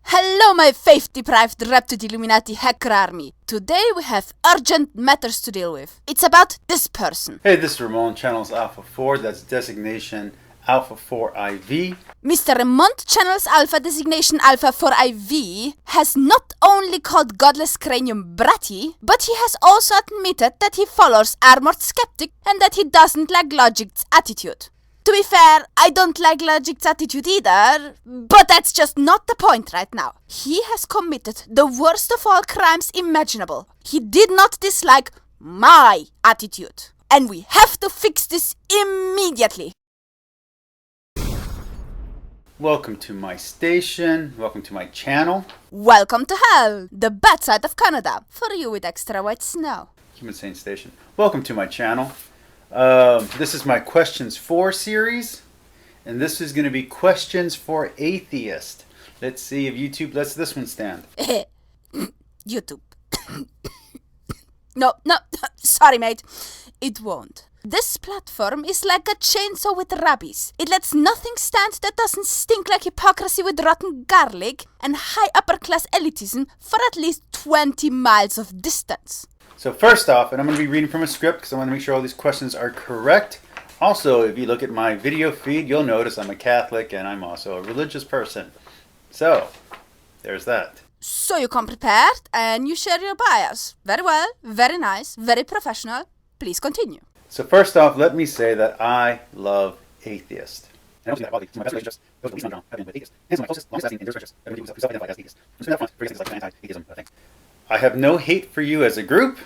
Hello, my faith-deprived reptile Illuminati hacker army. Today we have urgent matters to deal with. It's about this person. Hey, this is Ramon, channels Alpha 4, that's designation Alpha 4IV. Mr. Remont channels Alpha designation Alpha 4IV has not only called Godless Cranium bratty, but he has also admitted that he follows Armored Skeptic and that he doesn't like Logic's attitude. To be fair, I don't like Logic's attitude either, but that's just not the point right now. He has committed the worst of all crimes imaginable. He did not dislike my attitude. And we have to fix this immediately. Welcome to my station, welcome to my channel. Welcome to hell, the bad side of Canada, for you with extra white snow. Human Sane Station. Welcome to my channel. This is my Questions For series, and this is going to be Questions for Atheist. Let's see if YouTube lets this one stand. YouTube. No, sorry mate, it won't. This platform is like a chainsaw with rabies. It lets nothing stand that doesn't stink like hypocrisy with rotten garlic and high upper class elitism for at least 20 miles of distance. So first off, and I'm going to be reading from a script because I want to make sure all these questions are correct. Also, if you look at my video feed, you'll notice I'm a Catholic and I'm also a religious person. So, there's that. So you come prepared and you share your bias. Very well, very nice, very professional. Please continue. So first off, let me say that I love atheists. And I also that my best relationships, those beliefs have been with atheists. Hence my closest, longest lasting, and dearest friendships have been people who self-identify as atheists. From that front, for things like an anti-atheism thing. I have no hate for you as a group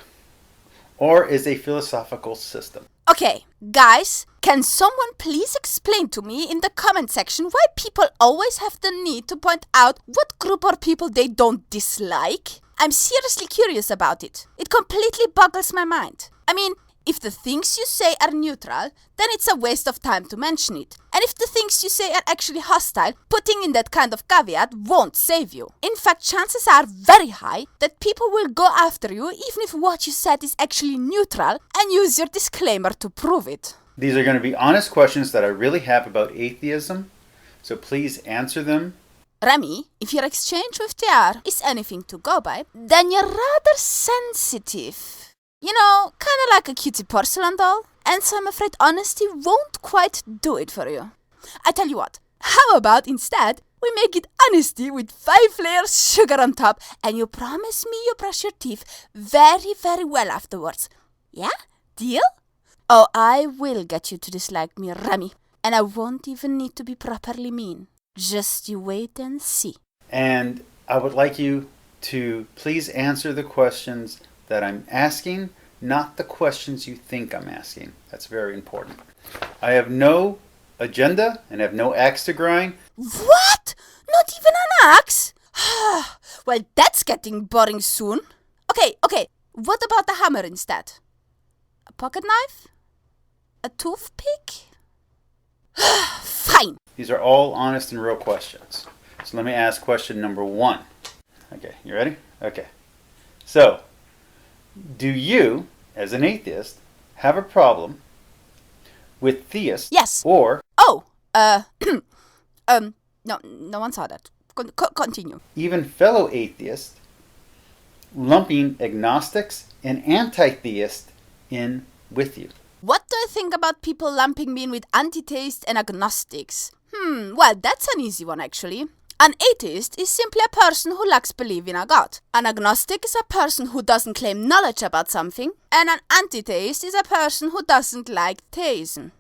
or as a philosophical system. Okay, guys, can someone please explain to me in the comment section why people always have the need to point out what group or people they don't dislike? I'm seriously curious about it. It completely boggles my mind. I mean, if the things you say are neutral, then it's a waste of time to mention it. And if the things you say are actually hostile, putting in that kind of caveat won't save you. In fact, chances are very high that people will go after you even if what you said is actually neutral and use your disclaimer to prove it. These are going to be honest questions that I really have about atheism, so please answer them. Remmie, if your exchange with TR is anything to go by, then you're rather sensitive. You know, kind of like a cutie porcelain doll. And so I'm afraid honesty won't quite do it for you. I tell you what, how about instead we make it honesty with 5 layers sugar on top and you promise me you brush your teeth very, very well afterwards. Yeah? Deal? Oh, I will get you to dislike me, Remmie. And I won't even need to be properly mean. Just you wait and see. And I would like you to please answer the questions that I'm asking, not the questions you think I'm asking. That's very important. I have no agenda and have no axe to grind. What? Not even an axe? Well, that's getting boring soon. Okay. What about the hammer instead? A pocket knife? A toothpick? Fine. These are all honest and real questions. So let me ask question number 1. Okay, you ready? Okay. So, do you, as an atheist, have a problem with theists? Yes. Or... Oh, no one saw that. Continue. Even fellow atheists lumping agnostics and anti-theists in with you? What do I think about people lumping me in with anti-theists and agnostics? Well, that's an easy one actually. An atheist is simply a person who lacks belief in a god. An agnostic is a person who doesn't claim knowledge about something. And an anti-theist is a person who doesn't like theism.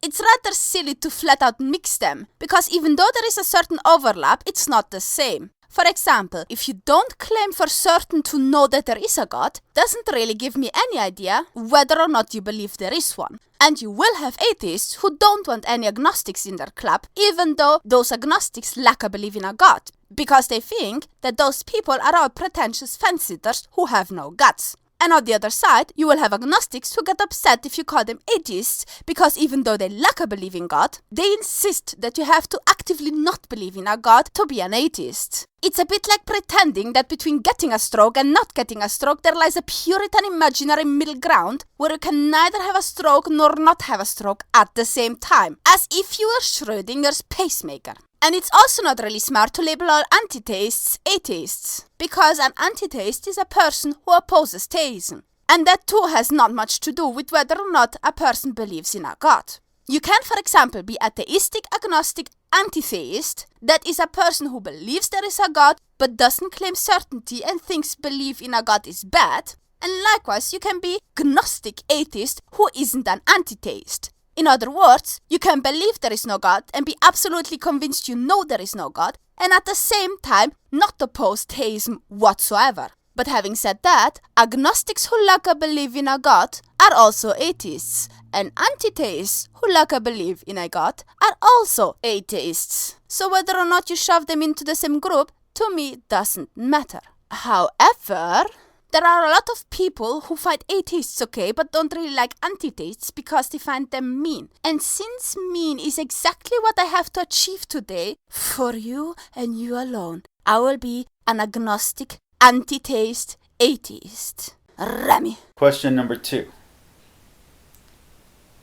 It's rather silly to flat out mix them, because even though there is a certain overlap, it's not the same. For example, if you don't claim for certain to know that there is a god, doesn't really give me any idea whether or not you believe there is one. And you will have atheists who don't want any agnostics in their club, even though those agnostics lack a belief in a god, because they think that those people are all pretentious fence-sitters who have no guts. And on the other side, you will have agnostics who get upset if you call them atheists, because even though they lack a belief in God, they insist that you have to actively not believe in a God to be an atheist. It's a bit like pretending that between getting a stroke and not getting a stroke there lies a Puritan imaginary middle ground where you can neither have a stroke nor not have a stroke at the same time, as if you were Schrödinger's pacemaker. And it's also not really smart to label all anti-theists atheists, because an anti-theist is a person who opposes theism. And that too has not much to do with whether or not a person believes in a god. You can, for example, be atheistic, agnostic, anti-theist. That is a person who believes there is a god, but doesn't claim certainty and thinks belief in a god is bad. And likewise, you can be gnostic atheist who isn't an anti-theist. In other words, you can believe there is no god and be absolutely convinced you know there is no god, and at the same time not oppose theism whatsoever. But having said that, agnostics who lack a belief in a god are also atheists, and anti-theists who lack a belief in a god are also atheists. So whether or not you shove them into the same group, to me doesn't matter. However, there are a lot of people who find atheists okay but don't really like anti-theists because they find them mean. And since mean is exactly what I have to achieve today, for you and you alone, I will be an agnostic, anti-theist, atheist. Remmie. Question number 2.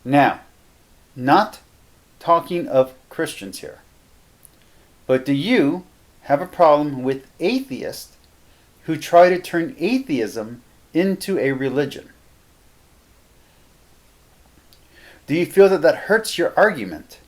Now, not talking of Christians here, but do you have a problem with atheists who try to turn atheism into a religion? Do you feel that that hurts your argument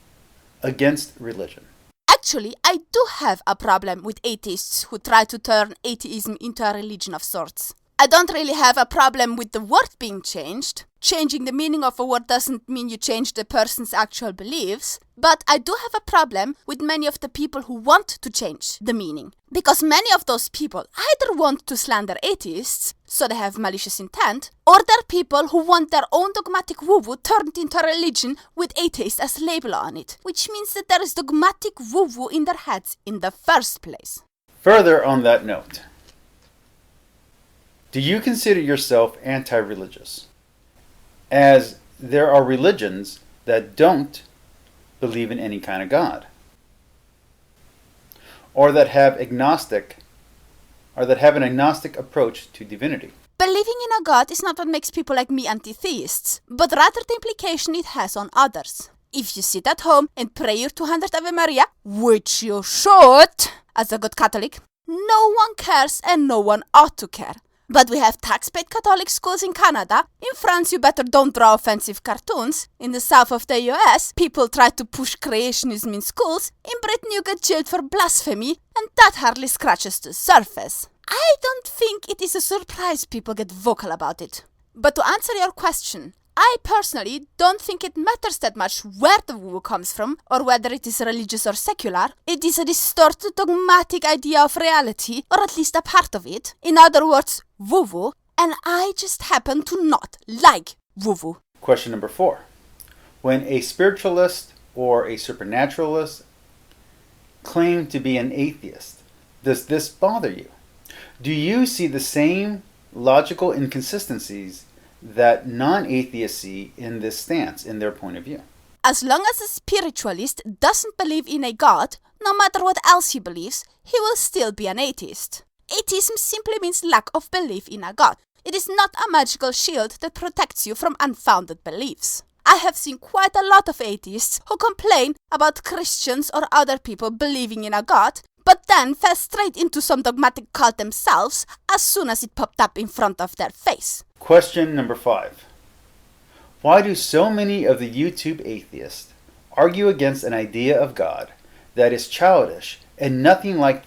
against religion? Actually, I do have a problem with atheists who try to turn atheism into a religion of sorts. I don't really have a problem with the word being changed. Changing the meaning of a word doesn't mean you change the person's actual beliefs. But I do have a problem with many of the people who want to change the meaning. Because many of those people either want to slander atheists, so they have malicious intent, or they're people who want their own dogmatic woo-woo turned into a religion with atheist as a label on it. Which means that there is dogmatic woo-woo in their heads in the first place. Further on that note, do you consider yourself anti-religious? As there are religions that don't believe in any kind of God, or that have an agnostic approach to divinity. Believing in a god is not what makes people like me anti-theists, but rather the implication it has on others. If you sit at home and pray your 200 Ave Maria, which you should, as a good Catholic, no one cares and no one ought to care. But we have tax-paid Catholic schools in Canada. In France, you better don't draw offensive cartoons. In the south of the US, people try to push creationism in schools. In Britain, you get jailed for blasphemy, and that hardly scratches the surface. I don't think it is a surprise people get vocal about it. But to answer your question, I personally don't think it matters that much where the woo comes from, or whether it is religious or secular. It is a distorted, dogmatic idea of reality, or at least a part of it. In other words, woo-woo, and I just happen to not like woo-woo. Question number 4. When a spiritualist or a supernaturalist claim to be an atheist, does this bother you? Do you see the same logical inconsistencies that non-atheists see in this stance, in their point of view? As long as a spiritualist doesn't believe in a god, no matter what else he believes, he will still be an atheist. Atheism simply means lack of belief in a god. It is not a magical shield that protects you from unfounded beliefs. I have seen quite a lot of atheists who complain about Christians or other people believing in a god, but then fell straight into some dogmatic cult themselves as soon as it popped up in front of their face. Question number 5. Why do so many of the YouTube atheists argue against an idea of God that is childish and nothing like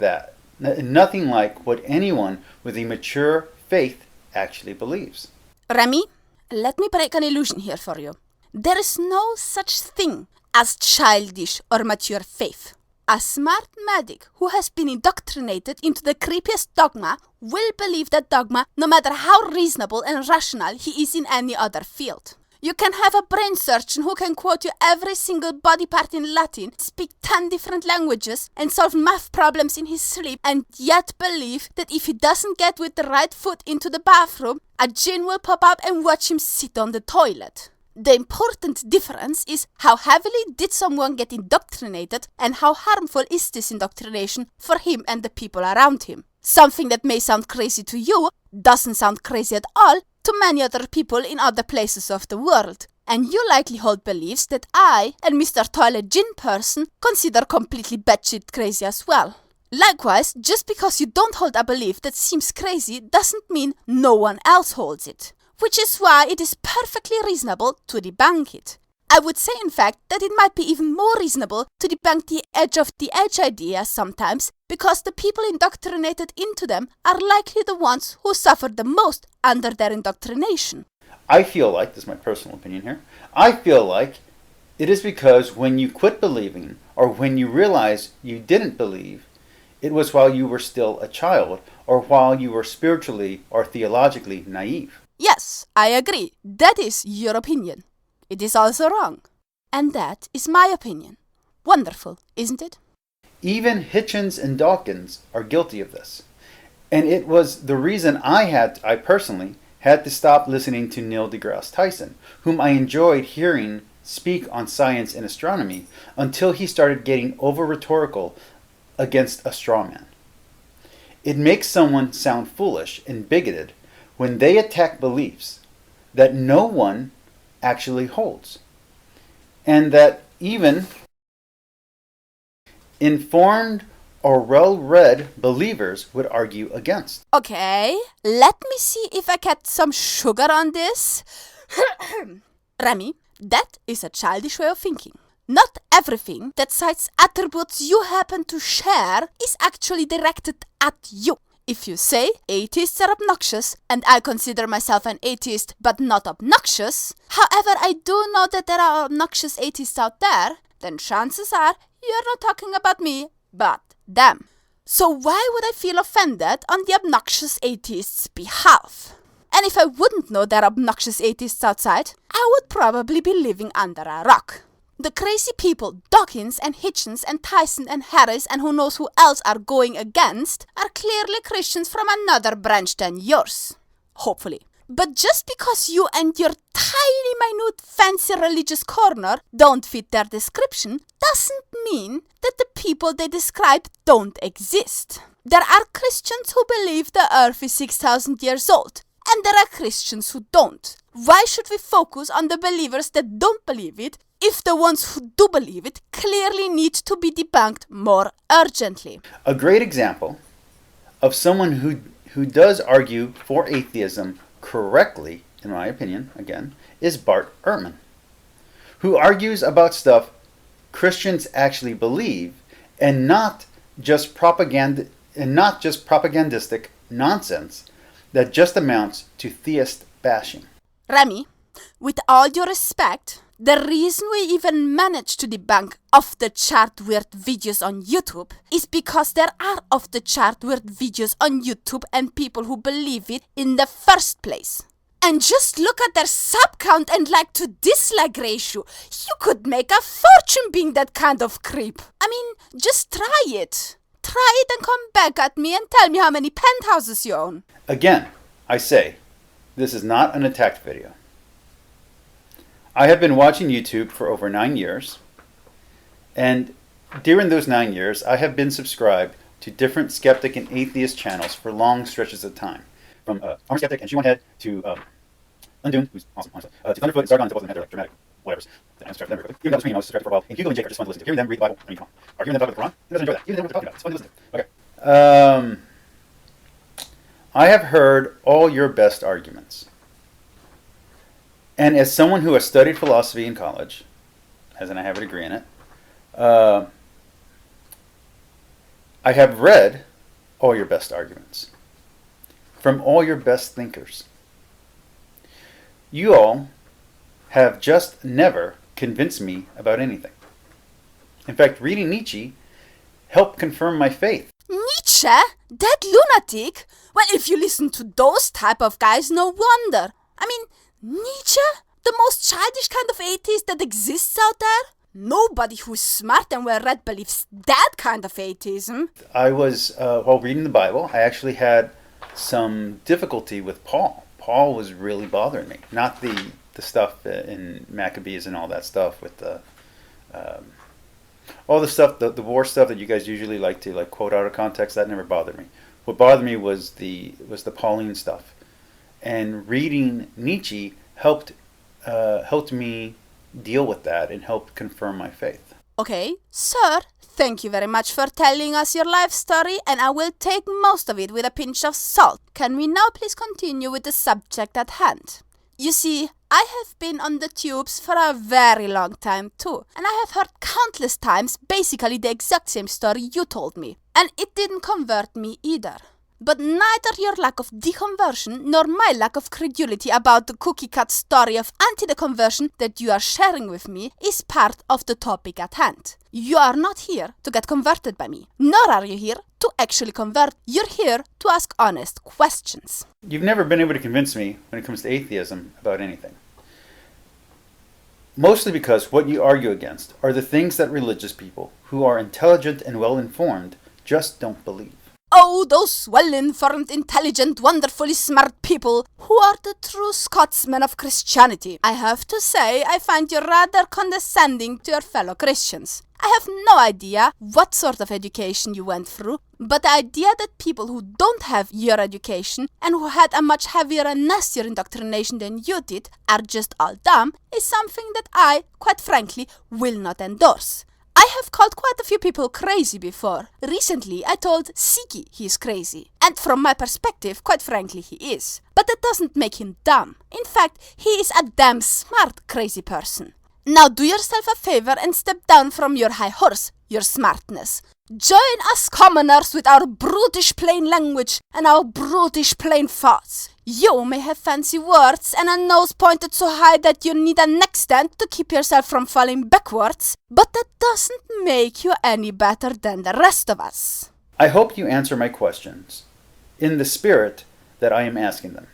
what anyone with a mature faith actually believes? Remmie, let me break an illusion here for you. There is no such thing as childish or mature faith. A smart medic who has been indoctrinated into the creepiest dogma will believe that dogma no matter how reasonable and rational he is in any other field. You can have a brain surgeon who can quote you every single body part in Latin, speak 10 different languages, and solve math problems in his sleep, and yet believe that if he doesn't get with the right foot into the bathroom, a jinn will pop up and watch him sit on the toilet. The important difference is how heavily did someone get indoctrinated and how harmful is this indoctrination for him and the people around him. Something that may sound crazy to you doesn't sound crazy at all to many other people in other places of the world. And you likely hold beliefs that I and Mr. Toilet Gin person consider completely batshit crazy as well. Likewise, just because you don't hold a belief that seems crazy doesn't mean no one else holds it. Which is why it is perfectly reasonable to debunk it. I would say in fact that it might be even more reasonable to debunk the edge of the edge idea sometimes, because the people indoctrinated into them are likely the ones who suffer the most under their indoctrination. I feel like, this is my personal opinion here, I feel like it is because when you quit believing, or when you realize you didn't believe, it was while you were still a child, or while you were spiritually or theologically naive. Yes, I agree. That is your opinion. It is also wrong. And that is my opinion. Wonderful, isn't it? Even Hitchens and Dawkins are guilty of this. And it was the reason I personally had to stop listening to Neil deGrasse Tyson, whom I enjoyed hearing speak on science and astronomy, until he started getting over-rhetorical against a straw man. It makes someone sound foolish and bigoted when they attack beliefs that no one actually holds, and that even informed or well-read believers would argue against. Okay, let me see if I get some sugar on this. Remmie, that is a childish way of thinking. Not everything that cites attributes you happen to share is actually directed at you. If you say atheists are obnoxious, and I consider myself an atheist but not obnoxious, however I do know that there are obnoxious atheists out there, then chances are you're not talking about me, but them. So why would I feel offended on the obnoxious atheists' behalf? And if I wouldn't know there are obnoxious atheists outside, I would probably be living under a rock. The crazy people Dawkins and Hitchens and Tyson and Harris and who knows who else are going against are clearly Christians from another branch than yours. Hopefully. But just because you and your tiny, minute, fancy religious corner don't fit their description doesn't mean that the people they describe don't exist. There are Christians who believe the earth is 6,000 years old, and there are Christians who don't. Why should we focus on the believers that don't believe it if the ones who do believe it clearly need to be debunked more urgently? A great example of someone who does argue for atheism correctly, in my opinion, again, is Bart Ehrman, who argues about stuff Christians actually believe and not just propagandistic nonsense that just amounts to theist bashing. Remmie, with all due respect, the reason we even managed to debunk off-the-chart weird videos on YouTube is because there are off-the-chart weird videos on YouTube and people who believe it in the first place. And just look at their sub count and like to dislike ratio. You could make a fortune being that kind of creep. I mean, just try it. Try it and come back at me and tell me how many penthouses you own. Again, I say, this is not an attack video. I have been watching YouTube for over 9 years, and during those 9 years, I have been subscribed to different skeptic and atheist channels for long stretches of time. From Armor Skeptic and She One Head to Undune, who's awesome, honestly, to Thunderfoot and Sargon, to both of them had their dramatic whatevers. I was subscribed to them. Even though I was subscribed for a while, and Hugo and Jake are just fun to listen to. Hearing them read the Bible, or hearing them talk about the Quran, who doesn't enjoy that? Hearing them what they're talking about, it's fun to listen to. Okay. I have heard all your best arguments. And as someone who has studied philosophy in college, as in I have a degree in it, I have read all your best arguments from all your best thinkers. You all have just never convinced me about anything. In fact, reading Nietzsche helped confirm my faith. Nietzsche? That lunatic? Well, if you listen to those type of guys, no wonder. I mean, Nietzsche? The most childish kind of atheist that exists out there? Nobody who's smart and well-read believes that kind of atheism. I was, while reading the Bible, I actually had some difficulty with Paul. Paul was really bothering me. Not the stuff in Maccabees and all that stuff with the... all the stuff, the war stuff that you guys usually like to quote out of context, that never bothered me. What bothered me was the Pauline stuff. And reading Nietzsche helped helped me deal with that and helped confirm my faith. Okay, sir, thank you very much for telling us your life story, and I will take most of it with a pinch of salt. Can we now please continue with the subject at hand? You see, I have been on the tubes for a very long time too, and I have heard countless times basically the exact same story you told me, and it didn't convert me either. But neither your lack of deconversion nor my lack of credulity about the cookie-cut story of anti-deconversion that you are sharing with me is part of the topic at hand. You are not here to get converted by me, nor are you here to actually convert. You're here to ask honest questions. You've never been able to convince me when it comes to atheism about anything. Mostly because what you argue against are the things that religious people, who are intelligent and well-informed, just don't believe. Oh, those well-informed, intelligent, wonderfully smart people who are the true Scotsmen of Christianity. I have to say, I find you rather condescending to your fellow Christians. I have no idea what sort of education you went through, but the idea that people who don't have your education and who had a much heavier and nastier indoctrination than you did are just all dumb is something that I, quite frankly, will not endorse. I have called quite a few people crazy before. Recently, I told Siki he is crazy. And from my perspective, quite frankly, he is. But that doesn't make him dumb. In fact, he is a damn smart crazy person. Now do yourself a favor and step down from your high horse, your smartness. Join us commoners with our brutish plain language and our brutish plain thoughts. You may have fancy words and a nose pointed so high that you need a neck stand to keep yourself from falling backwards, but that doesn't make you any better than the rest of us. I hope you answer my questions in the spirit that I am asking them.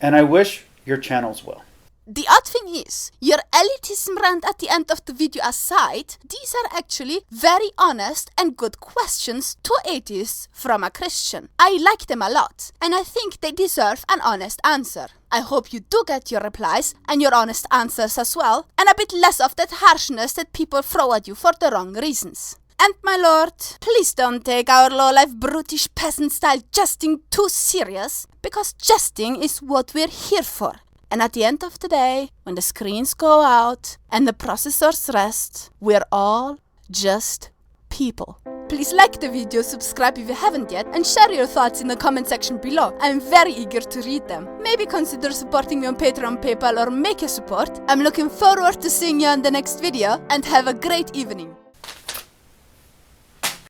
And I wish your channels well. The odd thing is, your elitism rant at the end of the video aside, these are actually very honest and good questions to atheists from a Christian. I like them a lot, and I think they deserve an honest answer. I hope you do get your replies and your honest answers as well, and a bit less of that harshness that people throw at you for the wrong reasons. And my lord, please don't take our low-life brutish peasant-style jesting too serious, because jesting is what we're here for. And at the end of the day, when the screens go out and the processors rest, we're all just people. Please like the video, subscribe if you haven't yet, and share your thoughts in the comment section below. I'm very eager to read them. Maybe consider supporting me on Patreon, PayPal, or make a support. I'm looking forward to seeing you on the next video, and have a great evening.